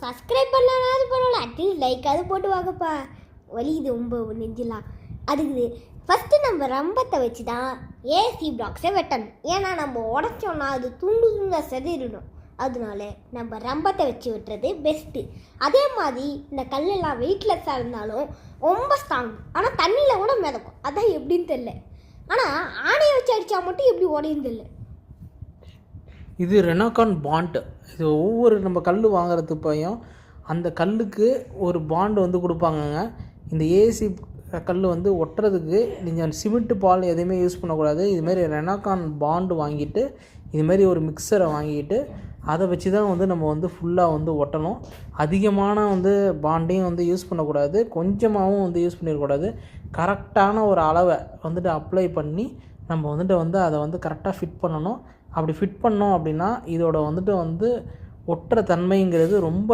Subscribe பண்ணலாம்னாவது பரவாயில்ல, at least லைக்காவது போட்டு வாங்கப்பா. வலிக்குது ரொம்ப நெஞ்சலாம். அதுக்கு ஃபஸ்ட்டு நம்ம ரம்பத்தை வச்சு தான் ஏசி பிளாக்ஸை வெட்டணும். ஏன்னா நம்ம உடச்சோன்னா அது துண்டு துண்டாக செதிடணும். அதனால நம்ம ரம்பத்தை வச்சு விட்டுறது பெஸ்ட்டு. அதே மாதிரி இந்த கல்லெல்லாம் வெயிட்லெஸ்ஸாக இருந்தாலும் ரொம்ப ஸ்ட்ராங், ஆனால் தண்ணியில் கூட மிதக்கும். அதான் எப்படின்னு தெரில. ஆனால் ஆணையை வச்சு அடித்தா மட்டும் எப்படி உடையும் தெரில. இது ரெனாகான் பாண்டு. இது ஒவ்வொரு நம்ம கல் வாங்குறதுப்பையும் அந்த கல்லுக்கு ஒரு பாண்டு வந்து கொடுப்பாங்கங்க. இந்த ஏசி கல் வந்து ஒட்டுறதுக்கு நீங்கள் சிமெண்ட்டு பால் எதுவுமே யூஸ் பண்ணக்கூடாது. இதுமாரி ரெனாகான் பாண்டு வாங்கிட்டு இதுமாரி ஒரு மிக்சரை வாங்கிட்டு அதை வச்சு தான் வந்து நம்ம வந்து ஃபுல்லாக வந்து ஒட்டணும். அதிகமான வந்து பாண்டையும் வந்து யூஸ் பண்ணக்கூடாது, கொஞ்சமாகவும் வந்து யூஸ் பண்ணிடக்கூடாது. கரெக்டான ஒரு அளவை வந்துட்டு அப்ளை பண்ணி நம்ம வந்துட்டு அதை வந்து கரெக்டாக ஃபிட் பண்ணணும். அப்படி ஃபிட் பண்ணோம் அப்படின்னா இதோட வந்துட்டு ஒட்டுற தன்மைங்கிறது ரொம்ப